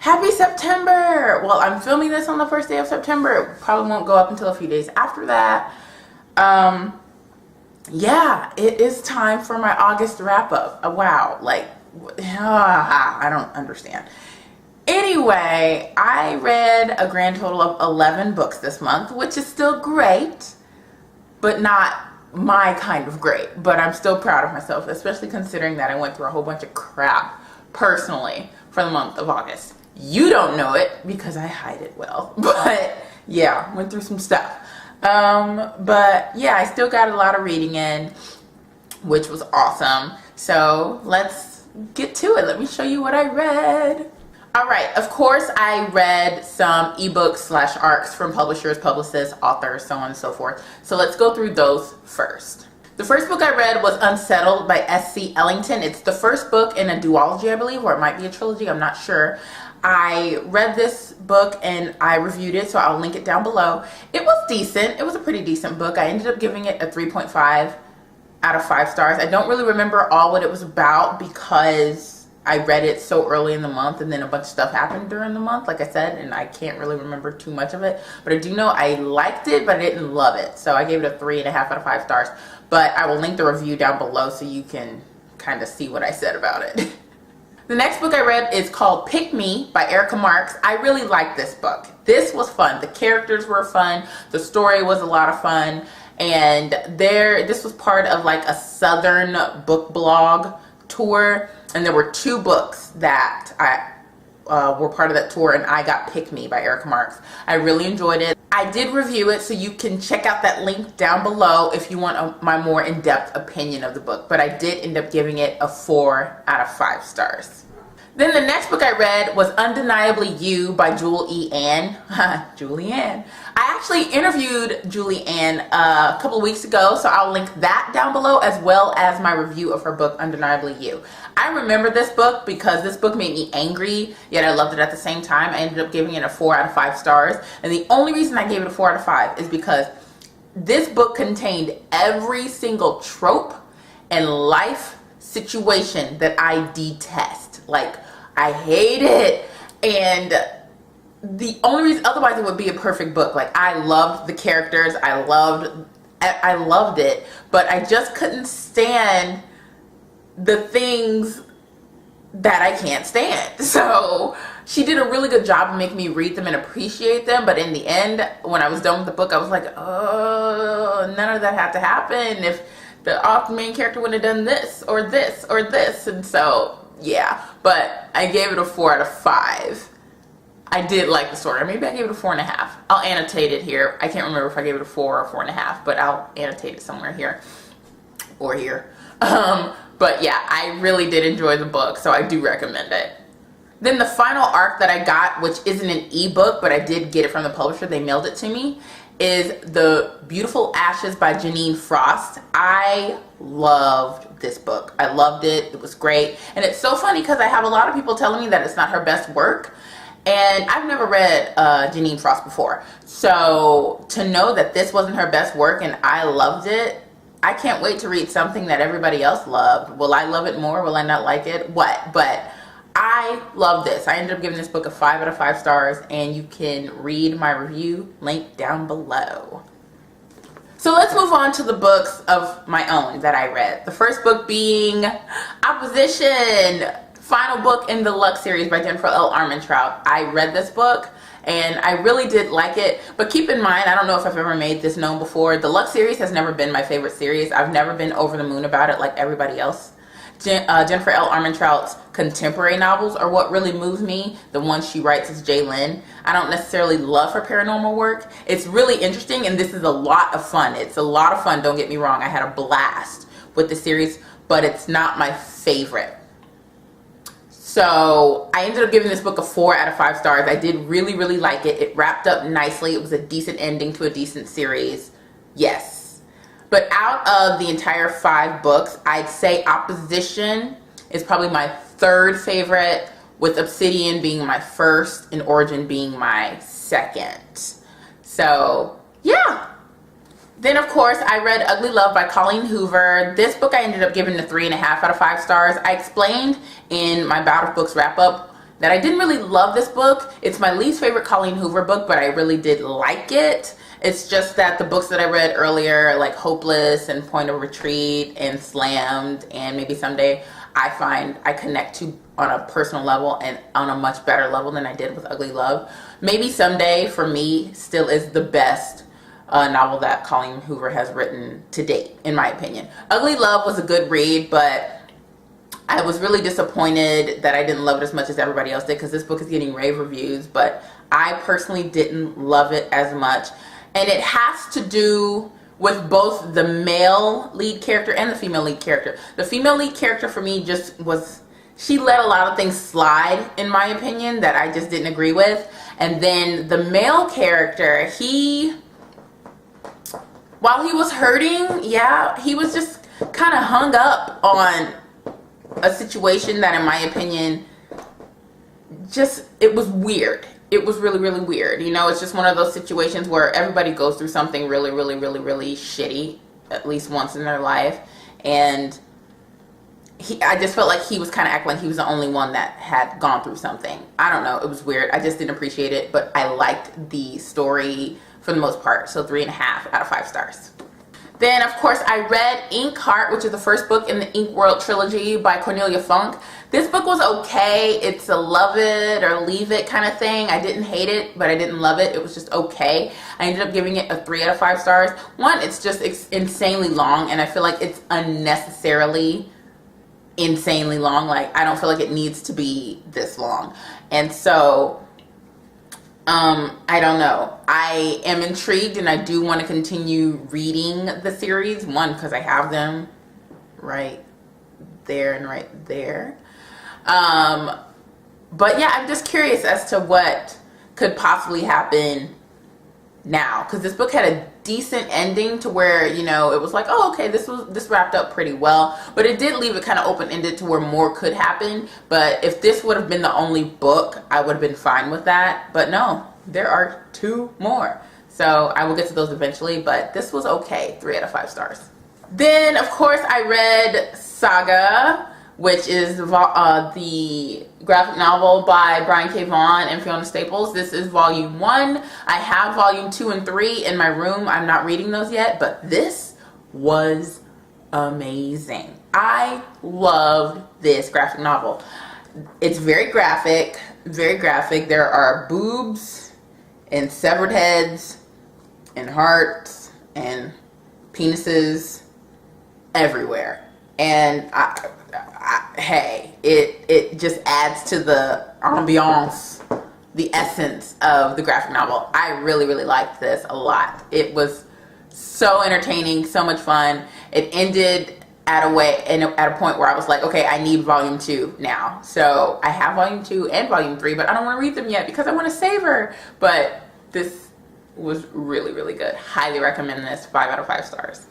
Happy September! Well, I'm filming this on the first day of September. It probably won't go up until a few days after that. Yeah, it is time for my August wrap up. Wow, like, I don't understand. Anyway, I read a grand total of 11 books this month, which is still great, but not my kind of great. But I'm still proud of myself, especially considering that I went through a whole bunch of crap personally for the month of August. You don't know it because I hide it well, but yeah, went through some stuff. But yeah, I still got a lot of reading in, which was awesome. So let's get to it. Let me show you what I read. All right, of course I read some ebooks / ARCs from publishers, publicists, authors, so on and so forth. So let's go through those first. The first book I read was Unsettled by S.C. Ellington. It's the first book in a duology, I believe, or it might be a trilogy, I'm not sure. I read this book and I reviewed it, so I'll link it down below. It was decent. It was a pretty decent book. I ended up giving it a 3.5 out of 5 stars. I don't really remember all what it was about because I read it so early in the month and then a bunch of stuff happened during the month, like I said, and I can't really remember too much of it. But I do know I liked it, but I didn't love it. So I gave it a 3.5 out of 5 stars. But I will link the review down below so you can kind of see what I said about it. The next book I read is called Pick Me by Erica Marks. I really liked this book. This was fun. The characters were fun. The story was a lot of fun. And this was part of like a Southern book blog tour. And there were 2 books that were part of that tour, and I got Pick Me by Erica Marks. I really enjoyed it. I did review it, so you can check out that link down below if you want my more in-depth opinion of the book. But I did end up giving it a 4 out of 5 stars. Then the next book I read was Undeniably You by Julie Ann. Julie Ann. I actually interviewed Julie Ann a couple of weeks ago, so I'll link that down below as well as my review of her book Undeniably You. I remember this book because this book made me angry, yet I loved it at the same time. I ended up giving it a 4 out of 5 stars. And the only reason I gave it a 4 out of 5 is because this book contained every single trope and life situation that I detest. Like, I hate it. And the only reason, otherwise it would be a perfect book. Like, I loved the characters. I loved it. But I just couldn't stand the things that I can't stand. So she did a really good job of making me read them and appreciate them. But in the end, when I was done with the book, I was like, oh, none of that had to happen if the main character would have done this or this or this. And so, yeah. But I gave it a 4 out of 5. I did like the story. Maybe I gave it a 4.5. I'll annotate it here. I can't remember if I gave it a 4 or 4.5, but I'll annotate it somewhere here or here. But yeah, I really did enjoy the book, so I do recommend it. Then the final ARC that I got, which isn't an ebook, but I did get it from the publisher, they mailed it to me, is The Beautiful Ashes by Jeaniene Frost. I loved this book. I loved it. It was great. And it's so funny because I have a lot of people telling me that it's not her best work. And I've never read Jeaniene Frost before. So to know that this wasn't her best work and I loved it, I can't wait to read something that everybody else loved. Will I love it more? Will I not like it? What? But I love this. I ended up giving this book a 5 out of 5 stars, and you can read my review link down below. So let's move on to the books of my own that I read. The first book being Opposition, final book in the Lux series by Jennifer L. Armentrout. I read this book and I really did like it, but keep in mind, I don't know if I've ever made this known before, the Lux series has never been my favorite series. I've never been over the moon about it like everybody else. Jennifer L. Armentrout's contemporary novels are what really moves me. The ones she writes is J.Lynn. I don't necessarily love her paranormal work. It's really interesting, and this is a lot of fun. It's a lot of fun, don't get me wrong. I had a blast with the series, but it's not my favorite. So I ended up giving this book a 4 out of 5 stars. I did really, really like it. It wrapped up nicely. It was a decent ending to a decent series. Yes. But out of the entire 5 books, I'd say Opposition is probably my 3rd favorite, with Obsidian being my 1st and Origin being my 2nd. So, yeah. Then, of course, I read Ugly Love by Colleen Hoover. This book I ended up giving a 3.5 out of 5 stars. I explained in my Bout of Books wrap-up that I didn't really love this book. It's my least favorite Colleen Hoover book, but I really did like it. It's just that the books that I read earlier, like Hopeless and Point of Retreat and Slammed and Maybe Someday, I find I connect to on a personal level and on a much better level than I did with Ugly Love. Maybe Someday, for me, still is the best novel that Colleen Hoover has written to date, in my opinion. Ugly Love was a good read, but I was really disappointed that I didn't love it as much as everybody else did, because this book is getting rave reviews, but I personally didn't love it as much. And it has to do with both the male lead character and the female lead character. The female lead character for me just was, she let a lot of things slide, in my opinion, that I just didn't agree with. And then the male character, while he was hurting, yeah, he was just kind of hung up on a situation that, in my opinion, it was weird. It was really, really weird. You know, it's just one of those situations where everybody goes through something really, really, really, really shitty at least once in their life. And I just felt like he was kind of acting like he was the only one that had gone through something. I don't know. It was weird. I just didn't appreciate it, but I liked the story for the most part. So 3.5 out of 5 stars. Then, of course, I read Inkheart, which is the first book in the Ink World trilogy by Cornelia Funk. This book was okay. It's a love it or leave it kind of thing. I didn't hate it, but I didn't love it. It was just okay. I ended up giving it a 3 out of 5 stars. One, it's just insanely long, and I feel like it's unnecessarily insanely long. Like, I don't feel like it needs to be this long. And so I don't know. I am intrigued, and I do want to continue reading the series. One, because I have them right there and right there. But yeah, I'm just curious as to what could possibly happen now, because this book had a decent ending to where, you know, it was like, oh, okay, this wrapped up pretty well, but it did leave it kind of open-ended to where more could happen. But if this would have been the only book, I would have been fine with that. But no, there are 2 more, so I will get to those eventually. But this was okay. 3 out of 5 stars. Then, of course, I read Saga, which is the graphic novel by Brian K. Vaughan and Fiona Staples. This is volume 1. I have volume 2 and 3 in my room. I'm not reading those yet, but this was amazing. I loved this graphic novel. It's very graphic, very graphic. There are boobs and severed heads and hearts and penises everywhere. And hey, it just adds to the ambiance, the essence of the graphic novel. I really, really liked this a lot. It was so entertaining, so much fun. It ended at a point where I was like, okay, I need volume 2 now. So I have volume 2 and volume 3, but I don't want to read them yet because I want to savor. But this was really, really good. Highly recommend this. 5 out of 5 stars.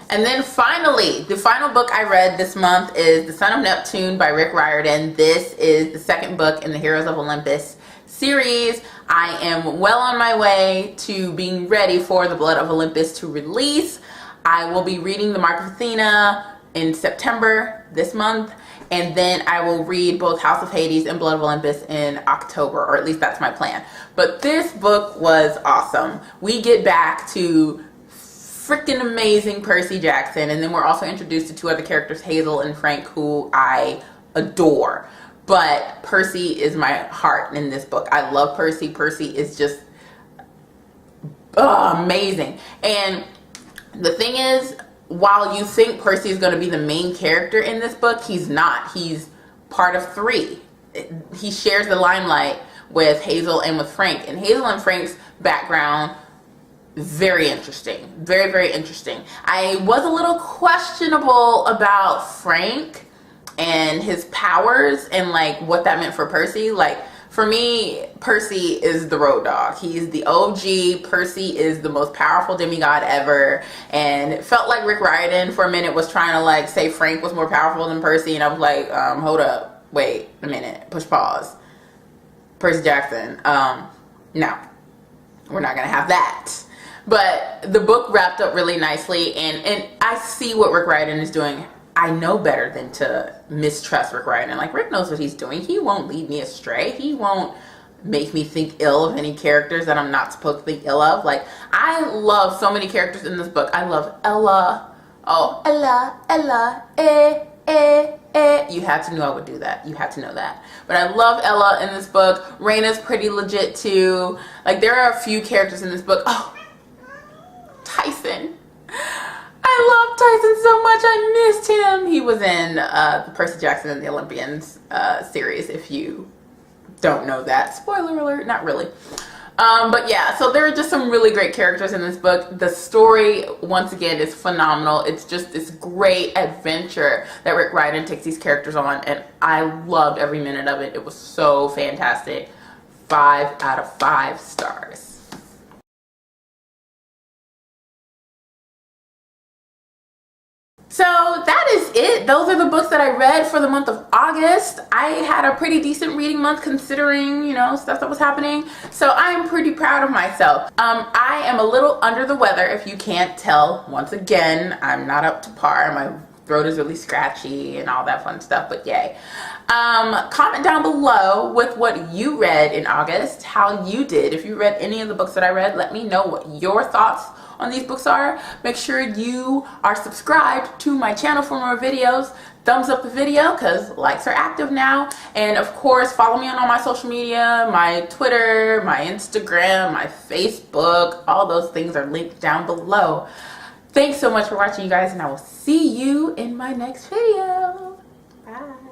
And then finally, the final book I read this month is The Son of Neptune by Rick Riordan. This is the second book in the Heroes of Olympus series. I am well on my way to being ready for The Blood of Olympus to release. I will be reading The Mark of Athena in September this month, and then I will read both House of Hades and Blood of Olympus in October, or at least that's my plan. But this book was awesome. We get back to freaking amazing Percy Jackson, and then we're also introduced to 2 other characters, Hazel and Frank, who I adore. But Percy is my heart in this book. I love Percy. Percy is just amazing. And the thing is, while you think Percy is going to be the main character in this book, he's not. He's part of 3. He shares the limelight with Hazel and with Frank. And Hazel and Frank's background, very interesting. Very, very interesting. I was a little questionable about Frank and his powers and like what that meant for Percy. Like, for me, Percy is the road dog. He's the OG. Percy is the most powerful demigod ever. And it felt like Rick Riordan for a minute was trying to like say Frank was more powerful than Percy. And I was like, hold up. Wait a minute. Push pause. Percy Jackson. No. We're not going to have that. But the book wrapped up really nicely. And I see what Rick Riordan is doing. I know better than to mistrust Rick Riordan. Like, Rick knows what he's doing. He won't lead me astray. He won't make me think ill of any characters that I'm not supposed to think ill of. Like, I love so many characters in this book. I love Ella. Oh, Ella, You had to know I would do that. You had to know that. But I love Ella in this book. Raina's pretty legit too. Like, there are a few characters in this book. Oh, Tyson. I love Tyson so much. I missed him. He was in the Percy Jackson and the Olympians series, if you don't know that. Spoiler alert, not really. But yeah, so there are just some really great characters in this book. The story, once again, is phenomenal. It's just this great adventure that Rick Riordan takes these characters on, and I loved every minute of it. It was so fantastic. 5 out of 5 stars. So that is it. Those are the books that I read for the month of August. I had a pretty decent reading month considering, you know, stuff that was happening. So I'm pretty proud of myself. I am a little under the weather, if you can't tell. Once again, I'm not up to par. My throat is really scratchy and all that fun stuff, but yay. Comment down below with what you read in August, how you did. If you read any of the books that I read, let me know what your thoughts on these books are. Make sure you are subscribed to my channel for more videos. Thumbs up the video because likes are active now. And of course, follow me on all my social media, my Twitter, my Instagram, my Facebook. All those things are linked down below. Thanks so much for watching, you guys, and I will see you in my next video. Bye.